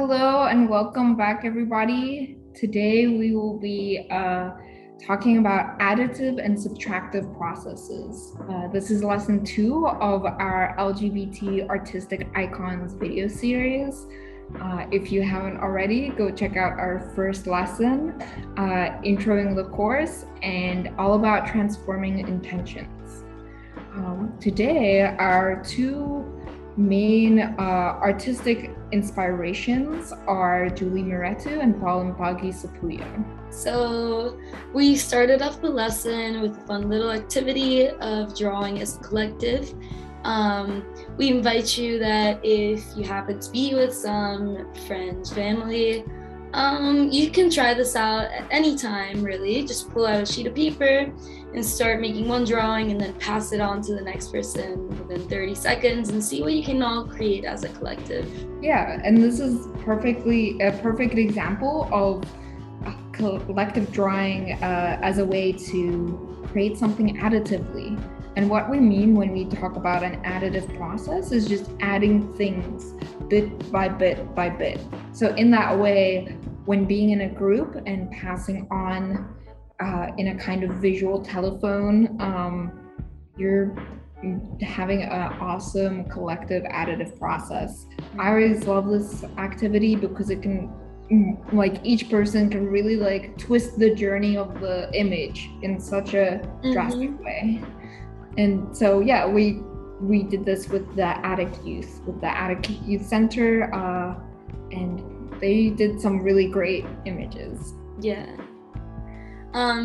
Hello and welcome back, everybody. Today we will be talking about additive and subtractive processes. This is lesson 2 of our LGBT Artistic Icons video series. If you haven't already, go check out our first lesson, introing the course, and all about transforming intentions. Today, our two main artistic inspirations are Julie Mehretu and Mpagi Sepuya. So we started off the lesson with a fun little activity of drawing as a collective. We invite you that if you happen to be with some friends, family, you can try this out at any time, really. Just pull out a sheet of paper and start making one drawing and then pass it on to the next person within 30 seconds and see what you can all create as a collective. Yeah, and this is a perfect example of collective drawing as a way to create something additively. And what we mean when we talk about an additive process is just adding things bit by bit by bit. So in that way, when being in a group and passing on in a kind of visual telephone, you're having an awesome collective additive process. I always love this activity because it can, like, each person can really like twist the journey of the image in such a drastic way. And so, yeah, we did this with the Addict Youth, with the Addict Youth Center, and they did some really great images. Yeah.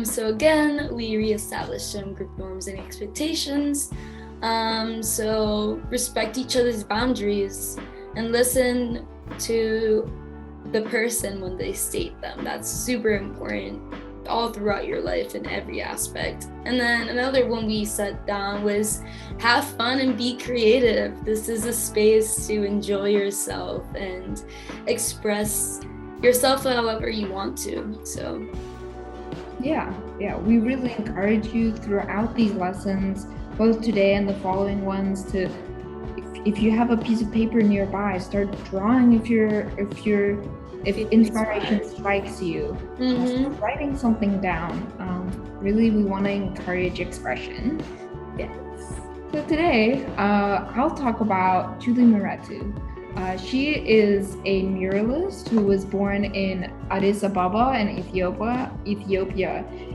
So again, we reestablished some group norms and expectations. So respect each other's boundaries and listen to the person when they state them. That's super important all throughout your life in every aspect. And then another one we set down was have fun and be creative. This is a space to enjoy yourself and express yourself however you want to. So yeah, we really encourage you throughout these lessons, both today and the following ones, to if you have a piece of paper nearby, start drawing if inspiration strikes you. Start writing something down. Really, we want to encourage expression. Yes. So today, I'll talk about Julie Mehretu. She is a muralist who was born in Addis Ababa in Ethiopia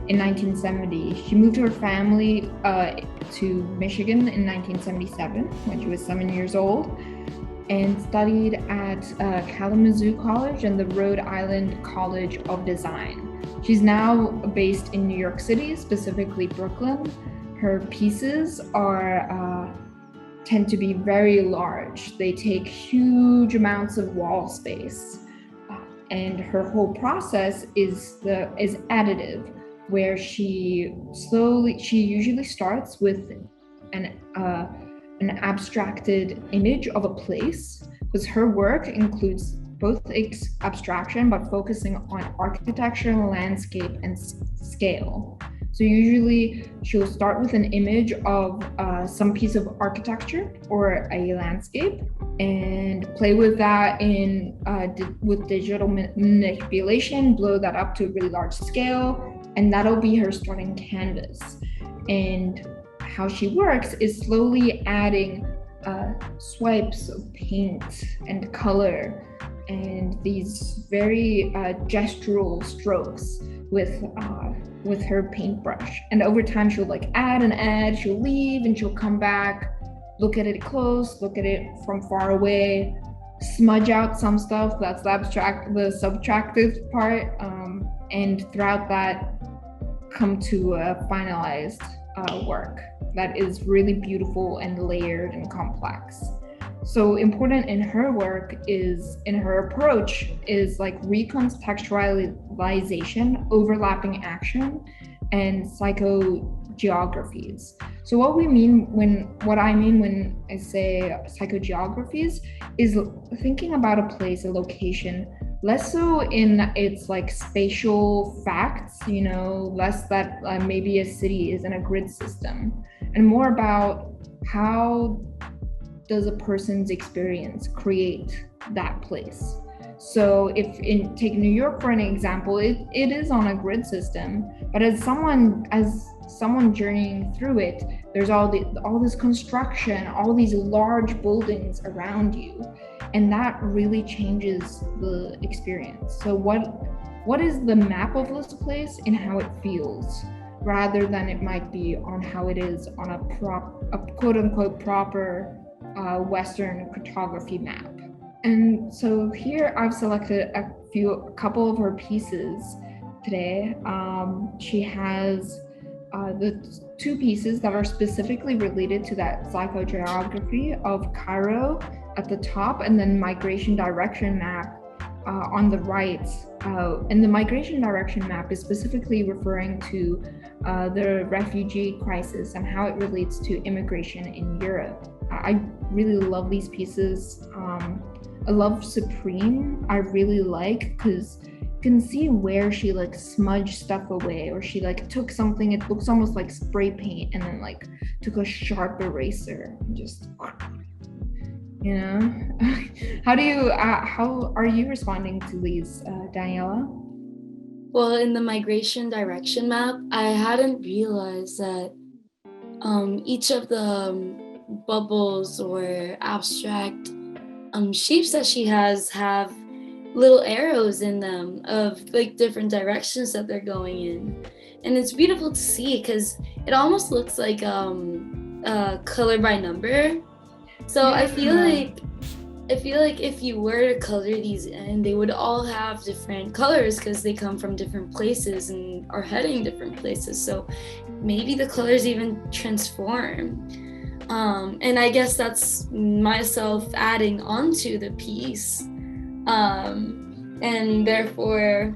in 1970. She moved her family to Michigan in 1977 when she was 7 years old, and studied at Kalamazoo College and the Rhode Island College of Design. She's now based in New York City, specifically Brooklyn. Her pieces tend to be very large. They take huge amounts of wall space. And her whole process is additive, where she usually starts with an abstracted image of a place, because her work includes both abstraction but focusing on architecture, landscape, and scale. So usually she'll start with an image of some piece of architecture or a landscape and play with that with digital manipulation, blow that up to a really large scale, and that'll be her starting canvas. And how she works is slowly adding swipes of paint and color and these very gestural strokes with her paintbrush. And over time she'll like add and add, she'll leave and she'll come back, look at it close, look at it from far away, smudge out some stuff, that's the subtractive part, and throughout that come to a finalized work that is really beautiful and layered and complex. So important in her work in her approach is like recontextualization, overlapping action, and psychogeographies. So what I mean when I say psychogeographies is thinking about a place, a location, less so in its like spatial facts, less that maybe a city is in a grid system, and more about how does a person's experience create that place. So if take New York for an example, it is on a grid system, but as someone journeying through it, there's all this construction, all these large buildings around you, and that really changes the experience. So what is the map of this place and how it feels, rather than it might be on how it is on a quote unquote proper Western cartography map. And so here I've selected a couple of her pieces today. She has the two pieces that are specifically related to that psychogeography of Cairo at the top, and then migration direction map on the right. And the migration direction map is specifically referring to the refugee crisis and how it relates to immigration in Europe. I really love these pieces. I love Supreme. I really like, because you can see where she like smudged stuff away, or she like took something, it looks almost like spray paint, and then like took a sharp eraser and just, you know. How are you responding to these, Daniela? Well, in the migration direction map, I hadn't realized that each of the bubbles or abstract shapes that she has have little arrows in them of like different directions that they're going in, and it's beautiful to see because it almost looks like color by number. So I feel like if you were to color these in, they would all have different colors because they come from different places and are heading different places. So maybe the colors even transform. And I guess that's myself adding onto the piece, and therefore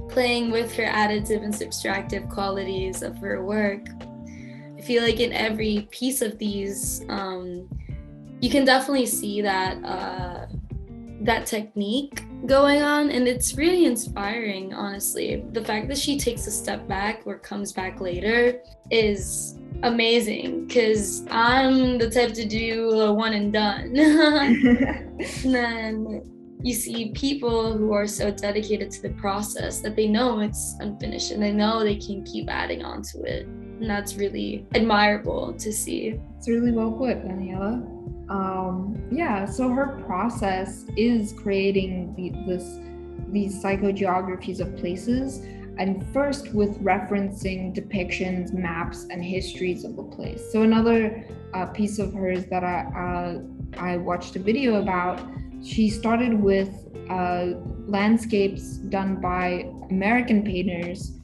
playing with her additive and subtractive qualities of her work. I feel like in every piece of these, you can definitely see that technique going on, and it's really inspiring, honestly. The fact that she takes a step back or comes back later is amazing, because I'm the type to do a one and done. And then you see people who are so dedicated to the process that they know it's unfinished and they know they can keep adding on to it. And that's really admirable to see. It's really well put, Daniela. Yeah, so her process is creating these psychogeographies of places, and first with referencing depictions, maps, and histories of the place. So another piece of hers that I watched a video about, she started with landscapes done by American painters,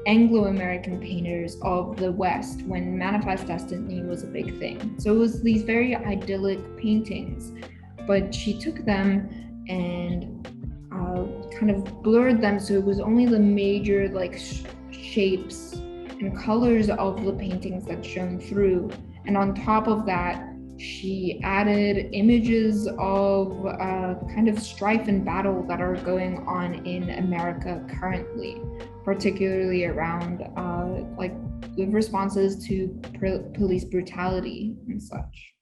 Anglo-American painters of the West, when Manifest Destiny was a big thing. So it was these very idyllic paintings, but she took them and kind of blurred them, so it was only the major like shapes and colors of the paintings that shone through. And on top of that, she added images of kind of strife and battle that are going on in America currently, particularly around like the responses to police brutality and such.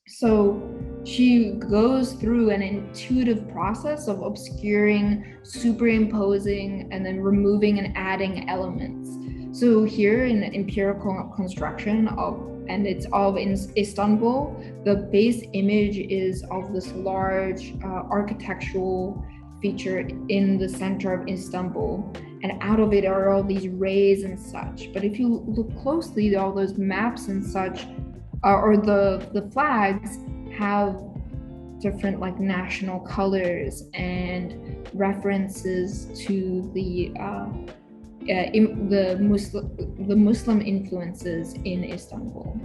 So she goes through an intuitive process of obscuring, superimposing, and then removing and adding elements. So here in the empirical construction and it's of in Istanbul, the base image is of this large architectural feature in the center of Istanbul, and out of it are all these rays and such. But if you look closely, all those maps and such, or the flags have different like national colors and references to the Muslim influences in Istanbul.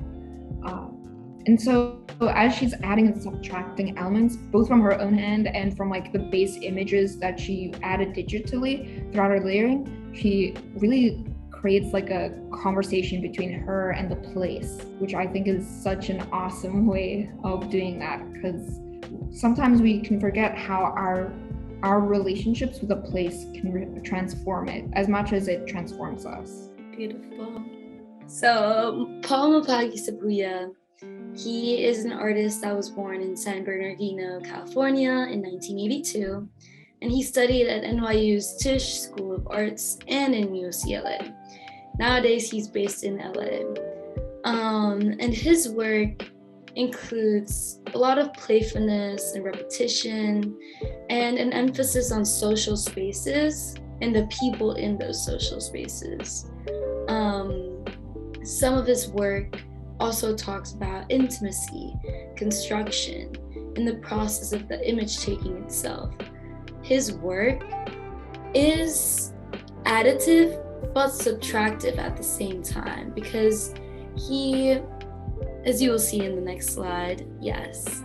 And so as she's adding and subtracting elements, both from her own hand and from like the base images that she added digitally throughout her layering, she really creates like a conversation between her and the place, which I think is such an awesome way of doing that, because sometimes we can forget how our relationships with a place can transform it as much as it transforms us. Beautiful. So Paul Mpagi Sepuya, he is an artist that was born in San Bernardino, California in 1982. and he studied at NYU's Tisch School of Arts and in UCLA. Nowadays, he's based in LA. And his work includes a lot of playfulness and repetition, and an emphasis on social spaces and the people in those social spaces. Some of his work also talks about intimacy, construction, and the process of the image taking itself. His work is additive but subtractive at the same time, because he, as you will see in the next slide, yes,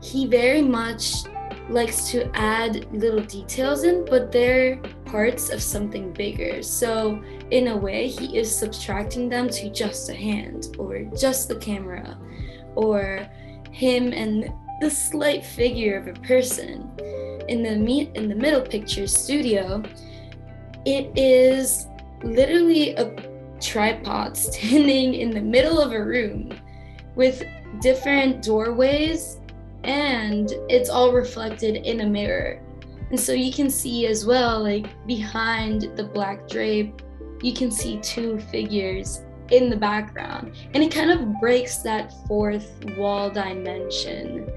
he very much likes to add little details in, but they're parts of something bigger. So in a way, he is subtracting them to just a hand, or just the camera, or him and the slight figure of a person. In the middle picture, studio, it is literally a tripod standing in the middle of a room with different doorways, and it's all reflected in a mirror. And so you can see as well, like behind the black drape, you can see two figures in the background, and it kind of breaks that fourth wall dimension.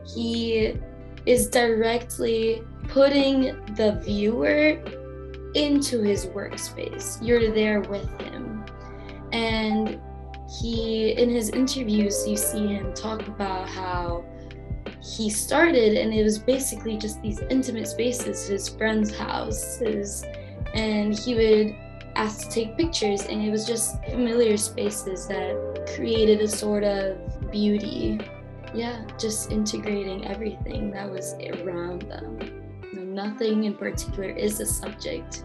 He is directly putting the viewer into his workspace. You're there with him. And he, in his interviews, you see him talk about how he started, and it was basically just these intimate spaces, his friends' houses, and he would ask to take pictures, and it was just familiar spaces that created a sort of beauty. Yeah, just integrating everything that was around them. Nothing in particular is a subject,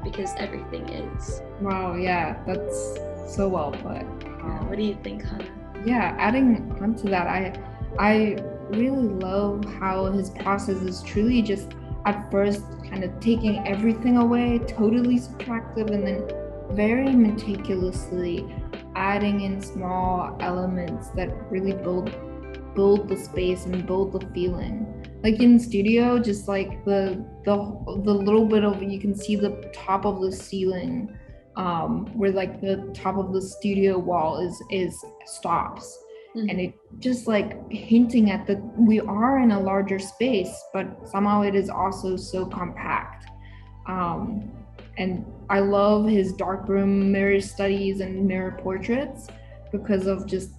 because everything is. Wow, yeah, that's so well put. Yeah, what do you think, Hanna? Yeah, adding on to that, I really love how his process is truly just at first kind of taking everything away, totally subtractive, and then very meticulously adding in small elements that really build the space and build the feeling. Like in studio, just like the little bit of, you can see the top of the ceiling, where like the top of the studio wall is stops. Mm-hmm. And it just like hinting at that we are in a larger space, but somehow it is also so compact. And I love his darkroom mirror studies and mirror portraits because of just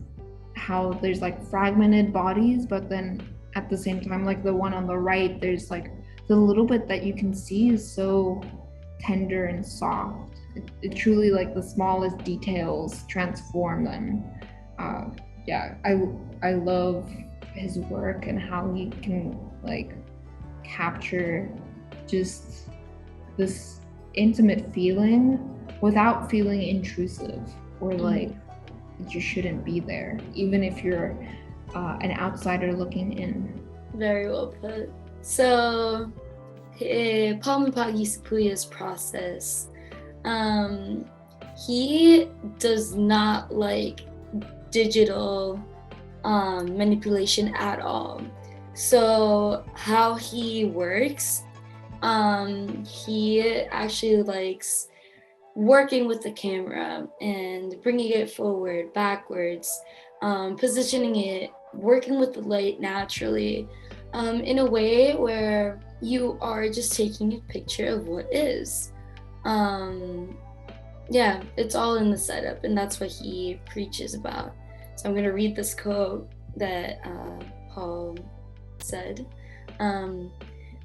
how there's like fragmented bodies, but then at the same time, like the one on the right, there's like the little bit that you can see is so tender and soft. It truly, like the smallest details transform them. Yeah, I love his work and how he can like capture just this intimate feeling without feeling intrusive or like that you shouldn't be there, even if you're an outsider looking in. Very well put. So, Paul Mpagi Sepuya's process, he does not like digital manipulation at all. So how he works, he actually likes working with the camera and bringing it forward, backwards, positioning it, working with the light naturally, in a way where you are just taking a picture of what is. Yeah, it's all in the setup, and that's what he preaches about. So I'm going to read this quote that Paul said.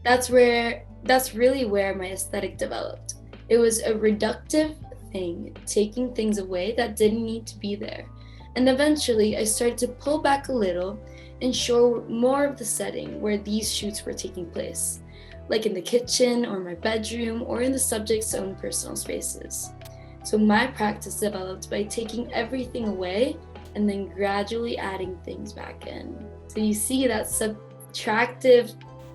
That's really where my aesthetic developed. It was a reductive thing, taking things away that didn't need to be there. And eventually I started to pull back a little and show more of the setting where these shoots were taking place, like in the kitchen or my bedroom or in the subject's own personal spaces. So my practice developed by taking everything away and then gradually adding things back in. So you see that subtractive,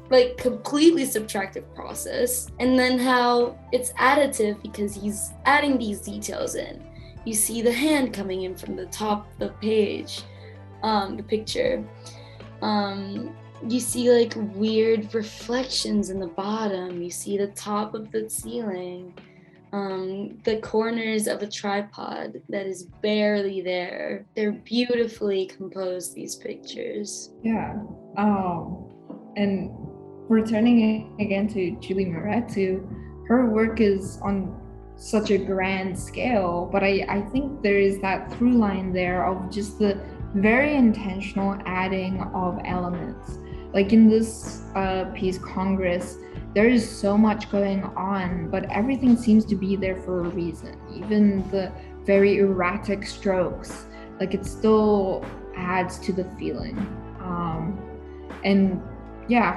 like completely subtractive process, and then how it's additive because he's adding these details in. You see the hand coming in from the top of the page, the picture. you see like weird reflections in the bottom. You see the top of the ceiling, the corners of a tripod that is barely there. They're beautifully composed, these pictures. Yeah. And returning again to Julie Mehretu, her work is on such a grand scale, but I think there is that through line there of just the very intentional adding of elements. Like in this piece, Congress, there is so much going on, but everything seems to be there for a reason. Even the very erratic strokes, like it still adds to the feeling. And yeah,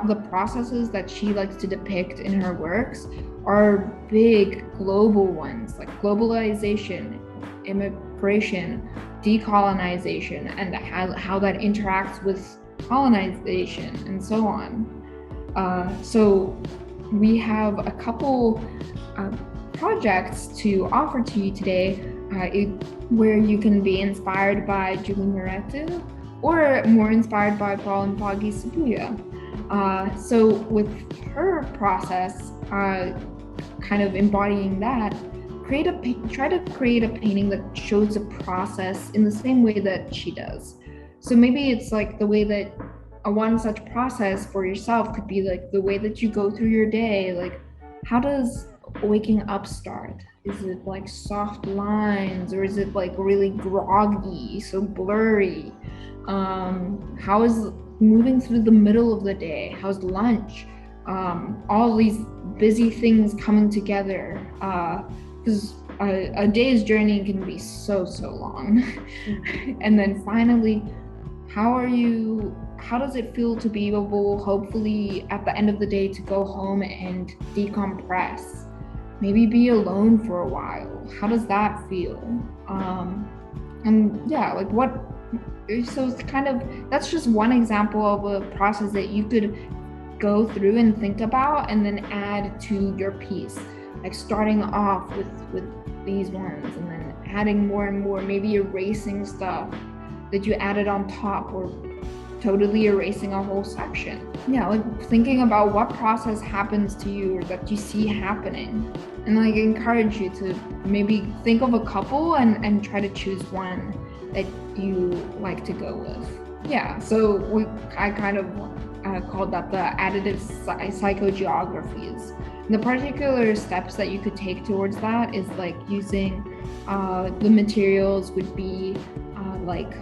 the processes that she likes to depict in her works are big global ones, like globalization, immigration, decolonization, and how that interacts with colonization and so on. So we have a couple projects to offer to you today where you can be inspired by Julie Mehretu or more inspired by Mpagi Sepuya. So with her process, kind of embodying that, try to create a painting that shows a process in the same way that she does. So maybe it's like the way that one such process for yourself could be like the way that you go through your day. Like, how does waking up start? Is it like soft lines, or is it like really groggy, so blurry? How is moving through the middle of the day? How's lunch? All these busy things coming together. Because a day's journey can be so long. And then finally, how does it feel to be able, hopefully at the end of the day, to go home and decompress? Maybe be alone for a while. How does that feel? And yeah, like so it's kind of, that's just one example of a process that you could go through and think about and then add to your piece. Like starting off with these ones and then adding more and more, maybe erasing stuff that you added on top, or totally erasing a whole section. Yeah, like thinking about what process happens to you or that you see happening, and like encourage you to maybe think of a couple and try to choose one that you like to go with. Yeah, so I kind of called that the additive psychogeographies. The particular steps that you could take towards that is like using the materials would be like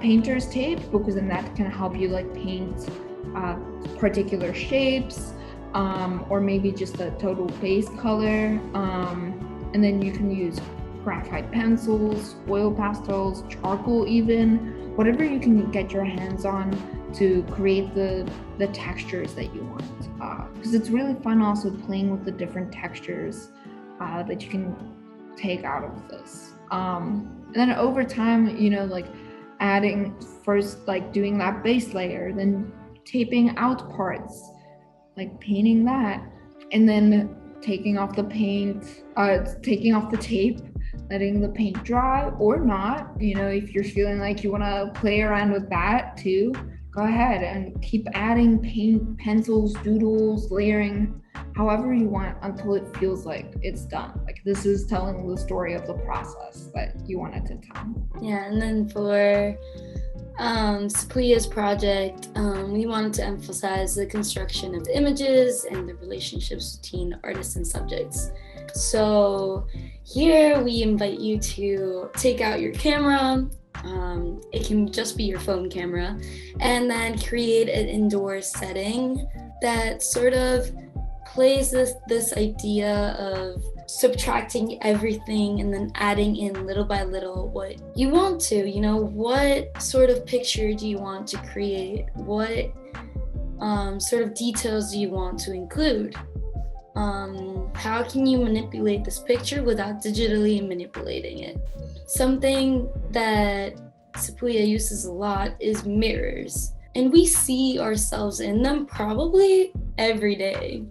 painter's tape, because then that can help you like paint particular shapes, or maybe just a total base color, and then you can use graphite pencils, oil pastels, charcoal, even whatever you can get your hands on to create the textures that you want, because it's really fun also playing with the different textures that you can take out of this, and then over time, you know, like adding first, like doing that base layer, then taping out parts, like painting that, and then taking off the paint, taking off the tape, letting the paint dry or not. You know, if you're feeling like you want to play around with that too, go ahead and keep adding paint, pencils, doodles, layering, however you want, until it feels like it's done. Like this is telling the story of the process that you wanted to tell. Yeah, and then for Sepuya's project, we wanted to emphasize the construction of the images and the relationships between artists and subjects. So here we invite you to take out your camera. It can just be your phone camera, and then create an indoor setting that sort of plays this idea of subtracting everything and then adding in little by little what you want to. You know, what sort of picture do you want to create? What sort of details do you want to include? How can you manipulate this picture without digitally manipulating it? Something that Sepuya uses a lot is mirrors, and we see ourselves in them probably every day.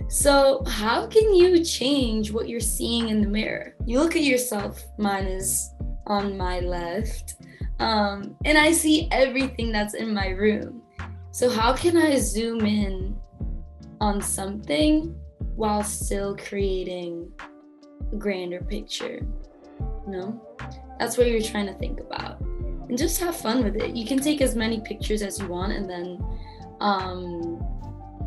So how can you change what you're seeing in the mirror? You look at yourself, mine is on my left. And I see everything that's in my room. So how can I zoom in on something while still creating a grander picture? That's what you're trying to think about. And just have fun with it. You can take as many pictures as you want, and then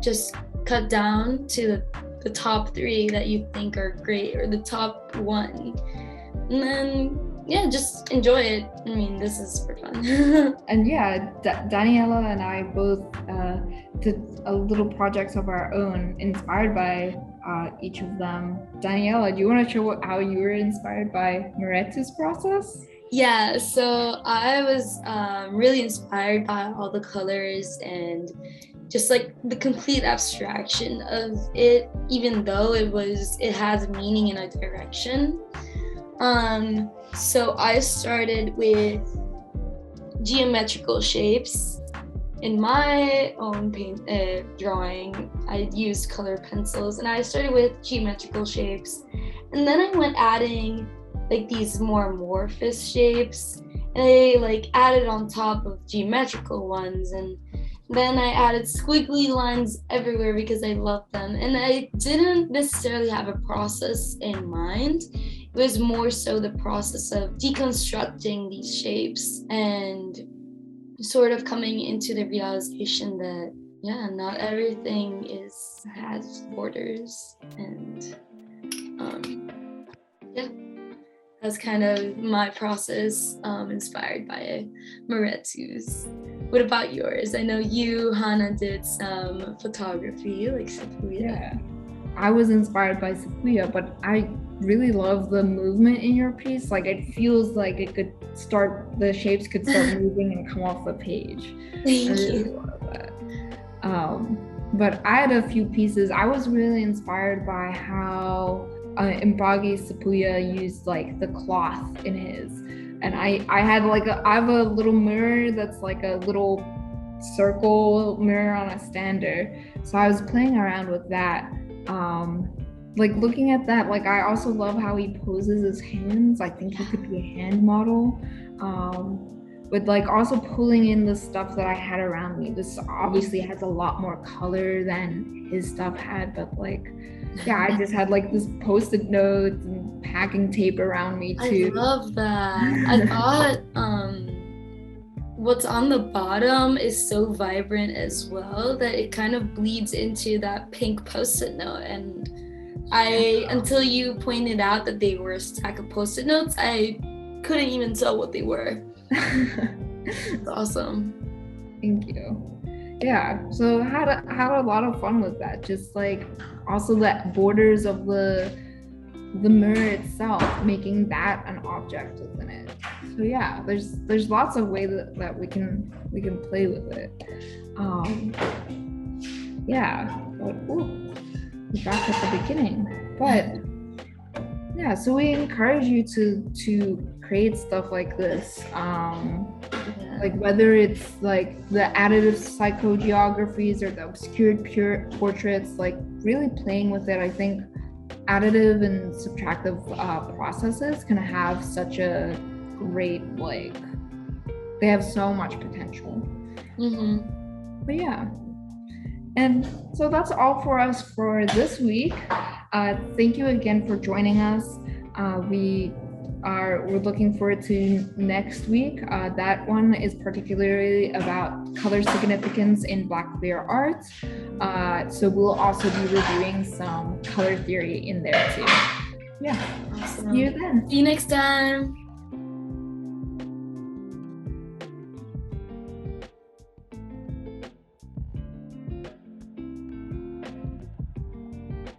just cut down to the top 3 that you think are great, or the top 1. And then, just enjoy it. I mean, this is for fun. And Daniela and I both did a little projects of our own inspired by each of them. Daniela, do you want to show how you were inspired by Mehretu's process? Yeah, so I was really inspired by all the colors and just like the complete abstraction of it, even though it has meaning in a direction. So I started with geometrical shapes. In my own drawing, I used colored pencils, and I started with geometrical shapes, and then I went adding like these more amorphous shapes, and I like added on top of geometrical ones, and then I added squiggly lines everywhere because I love them. And I didn't necessarily have a process in mind. It was more so the process of deconstructing these shapes and sort of coming into the realization that not everything has borders, and that's kind of my process, inspired by Mehretu's. What about yours? I know you, Hanna, did some photography, like Sepuya. Yeah, I was inspired by Sepuya, but I really love the movement in your piece. Like, it feels like the shapes could start moving and come off the page. Thank you. Really love that. But I had a few pieces. I was really inspired by how Mpagi Sepuya used like the cloth in his, and I have a little mirror that's like a little circle mirror on a stander, so I was playing around with that, like looking at that. Like, I also love how he poses his hands. I think he could be a hand model, but like also pulling in the stuff that I had around me. This obviously has a lot more color than his stuff had, but like I just had like this post-it notes and packing tape around me too. I love that. I thought what's on the bottom is so vibrant as well that it kind of bleeds into that pink post-it note. And until you pointed out that they were a stack of post-it notes, I couldn't even tell what they were. It's awesome. Thank you. Yeah, so had a lot of fun with that. Just like also the borders of the mirror itself, making that an object within it. So yeah, there's lots of ways that we can play with it. But we're back at the beginning. But yeah, so we encourage you to create stuff like this. Like whether it's like the additive psychogeographies or the obscured pure portraits, like really playing with it. I think additive and subtractive processes can have such a great, like, they have so much potential. But yeah, and so that's all for us for this week. Thank you again for joining us. We're looking forward to next week. That one is particularly about color significance in Black queer art. So we'll also be reviewing some color theory in there too. Yeah. Awesome. See you then. See you next time.